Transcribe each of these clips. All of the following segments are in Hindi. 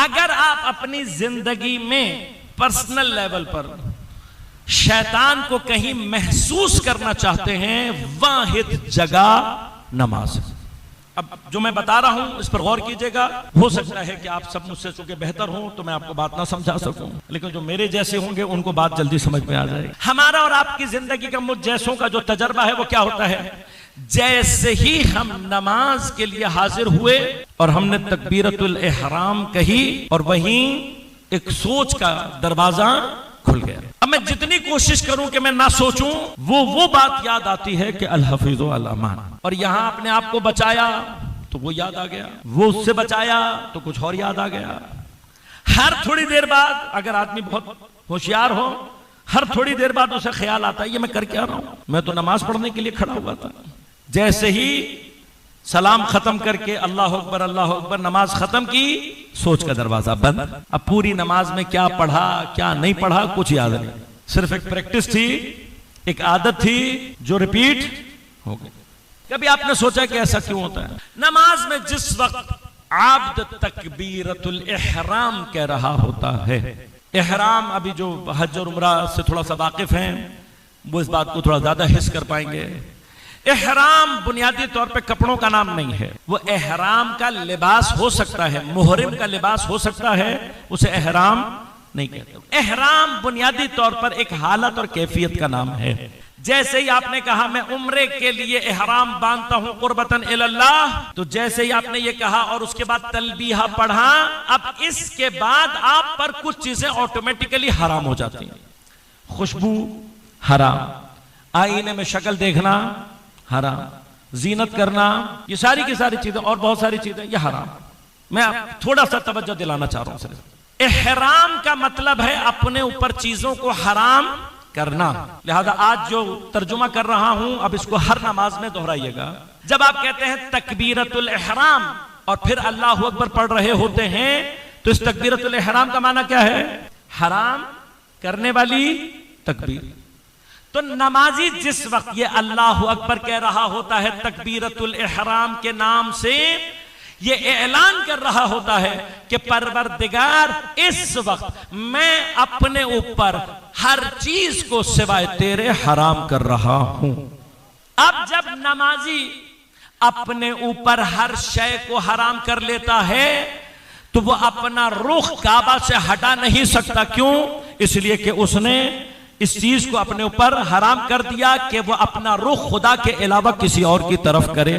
अगर आप अपनी जिंदगी में पर्सनल लेवल पर शैतान को कहीं महसूस करना चाहते हैं, वाहिद जगह नमाज। अब जो मैं बता रहा हूं इस पर गौर कीजिएगा। हो सकता है कि आप सब मुझसे चूंकि बेहतर हो तो मैं आपको बात ना समझा सकूं, लेकिन जो मेरे जैसे होंगे उनको बात जल्दी समझ में आ जाएगी। हमारा और आपकी जिंदगी का मुझ जैसों का जो तजर्बा है वो क्या होता है, जैसे ही हम नमाज के लिए हाजिर हुए और हमने तकबीरतुल इहराम कही और वहीं एक सोच का दरवाजा खुल गया। अब मैं जितनी कोशिश करूं कि मैं ना सोचूं, वो बात याद आती है कि अल हफीज़ु अल अमान, और यहां अपने आप को बचाया तो वो याद आ गया, वो उससे बचाया तो कुछ और याद आ गया। हर थोड़ी देर बाद, अगर आदमी बहुत होशियार हो, हर थोड़ी देर बाद उसे ख्याल आता है ये मैं कर क्या रहा हूं, मैं तो नमाज पढ़ने के लिए खड़ा हुआ था। जैसे ही सलाम खत्म करके अल्लाह अकबर नमाज खत्म की, सोच का दरवाजा बंद। अब पूरी नमाज में क्या पढ़ा क्या नहीं पढ़ा कुछ याद नहीं, सिर्फ एक प्रैक्टिस थी, एक आदत थी जो रिपीट हो गई। कभी आपने सोचा कि ऐसा क्यों होता है? नमाज में जिस वक्त आब्द तकबीरतुल इहराम कह रहा होता है, इहराम अभी जो हज और उम्रा से थोड़ा सा वाकिफ हैं वो इस बात को थोड़ा ज्यादा हिस कर पाएंगे। एहराम बुनियादी तौर पे कपड़ों का नाम नहीं है, वो एहराम का लिबास हो सकता है, मुहरिम का लिबास हो सकता है, उसे एहराम नहीं कहते। एहराम बुनियादी तौर पर एक हालत और कैफियत का नाम है। जैसे ही आपने कहा मैं उम्रे के लिए एहराम बांधता हूं कुर्बतन इल्लाह, तो जैसे ही आपने ये कहा और उसके बाद तलबीहा पढ़ा, अब इसके बाद आप पर कुछ चीजें ऑटोमेटिकली हराम हो जाती हैं। खुशबू हराम, आईने में शक्ल देखना हराम, जीनत करना, ये सारी की सारी चीजें और बहुत सारी चीजें ये हराम। मैं थोड़ा सा तवज्जो दिलाना चाह रहा हूं सिर्फ। एहराम का मतलब है अपने ऊपर चीजों को हराम करना। लिहाजा आज जो तर्जुमा कर रहा हूं, अब इसको हर नमाज में दोहराइएगा। जब आप कहते हैं तकबीरतुल इहराम और फिर अल्लाहु अकबर पढ़ रहे होते हैं, तो इस तकबीरतुल इहराम का माना क्या है? हराम करने वाली तकबीर। तो नमाजी जिस वक्त ये अल्लाहु अकबर कह रहा होता है तकबीरतुल इहराम के नाम से, ये ऐलान कर रहा होता है कि परवरदिगार इस वक्त मैं अपने ऊपर हर चीज को सिवाय तेरे हराम कर रहा हूं। अब जब नमाजी अपने ऊपर हर शय को हराम कर लेता है तो वो अपना रुख काबा से हटा नहीं सकता। क्यों? इसलिए कि उसने इस चीज को अपने ऊपर हराम कर दिया कि वो अपना रुख खुदा के अलावा किसी और की तरफ करे।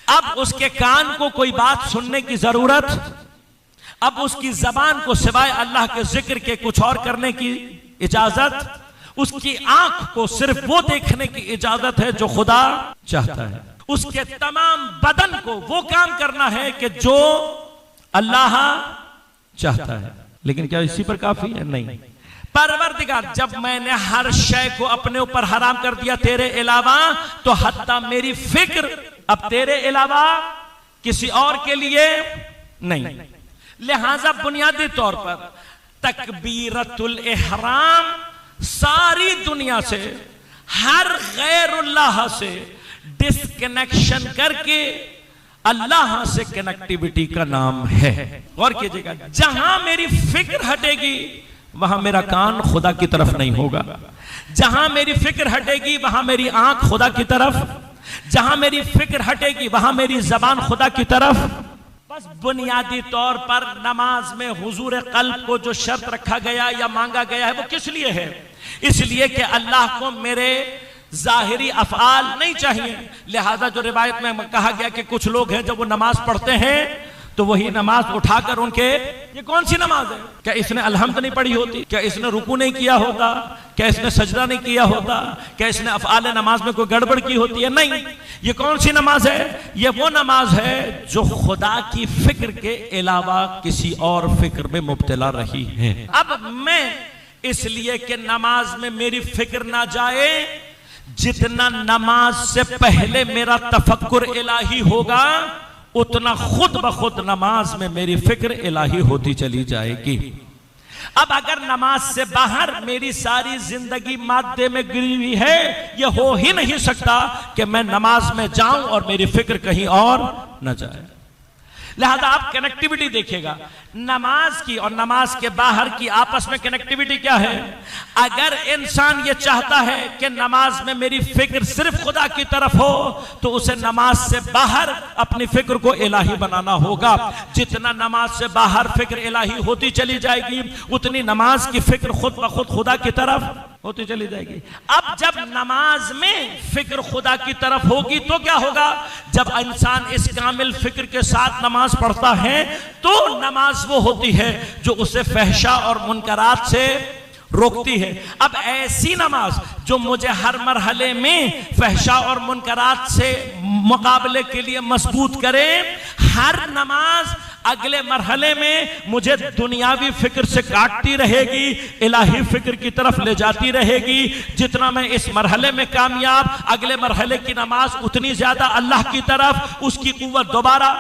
अब उसके कान को कोई बात सुनने की जरूरत, अब उसकी जबान को सिवाय अल्लाह के जिक्र के कुछ और करने की इजाजत, उसकी आंख को सिर्फ वो देखने की इजाजत है जो खुदा चाहता है, उसके तमाम बदन को वो काम करना है कि जो अल्लाह चाहता है। लेकिन क्या इसी पर काफी है? नहीं। परवरदिगार जब मैंने हर शय को अपने ऊपर हराम कर दिया तेरे अलावा, तो हत्ता मेरी फिक्र अब तेरे अलावा किसी और के लिए नहीं। लिहाजा बुनियादी तौर पर तकबीरतुल इहराम सारी दुनिया से, हर गैरुल्लाह से डिस्कनेक्शन करके अल्लाह से कनेक्टिविटी का नाम है। गौर कीजिएगा, जहां मेरी फिक्र हटेगी वहां मेरा कान खुदा की तरफ नहीं होगा, जहां मेरी फिक्र हटेगी वहां मेरी आंख खुदा की तरफ, जहां मेरी फिक्र हटेगी वहां मेरी जबान खुदा की तरफ। बस बुनियादी तौर पर नमाज में हुजूर कल्ब को जो शर्त रखा गया या मांगा गया है वो किस लिए है? इसलिए कि अल्लाह को मेरे जाहिरी अफआल नहीं चाहिए। लिहाजा जो रिवायत में कहा गया कि कुछ लोग हैं जब वो नमाज पढ़ते हैं तो वही नमाज उठाकर उनके, ये कौन सी नमाज है? क्या इसने अलहम्द नहीं पढ़ी होती? क्या इसने रुकू नहीं किया होता? क्या इसने सजदा नहीं किया होता? क्या इसने अफआल नमाज में कोई गड़बड़ की होती है? नहीं। ये कौन सी नमाज है? ये वो नमाज है जो खुदा की फिक्र के अलावा किसी और फिक्र में मुब्तला रही है। अब मैं इसलिए कि नमाज में मेरी फिक्र ना जाए, जितना नमाज से पहले मेरा तफक्कुर इलाही होगा उतना खुद ब खुद नमाज में मेरी फिक्र इलाही होती चली जाएगी। अब अगर नमाज से बाहर मेरी सारी जिंदगी मादे में गिरी हुई है, यह हो ही नहीं सकता कि मैं नमाज में जाऊं और मेरी फिक्र कहीं और न जाए। लिहाजा आप कनेक्टिविटी देखिएगा नमाज की और नमाज के बाहर की, आपस में कनेक्टिविटी क्या है। अगर इंसान ये चाहता है कि नमाज में मेरी फिक्र सिर्फ खुदा की तरफ हो, तो उसे नमाज से बाहर अपनी फिक्र को इलाही बनाना होगा। जितना नमाज से बाहर फिक्र इलाही होती चली जाएगी, उतनी नमाज की फिक्र खुद ब खुद खुदा की तरफ होती चली जाएगी। अब जब नमाज में फिक्र खुदा की तरफ होगी तो क्या होगा, जब इंसान इस कामिल फिक्र के साथ नमाज पढ़ता है तो नमाज वो होती है जो उसे फहशा और मुनकरात से रोकती है। अब ऐसी नमाज जो मुझे हर मरहले में फहशा और मुनकरात से मुकाबले के लिए मजबूत करे, हर नमाज अगले मरहले में मुझे दुनियावी फिक्र से काटती रहेगी, इलाही फिक्र की तरफ ले जाती रहेगी। जितना मैं इस मरहले में कामयाब, अगले मरहले की नमाज उतनी ज्यादा अल्लाह की तरफ उसकी कुव्वत दोबारा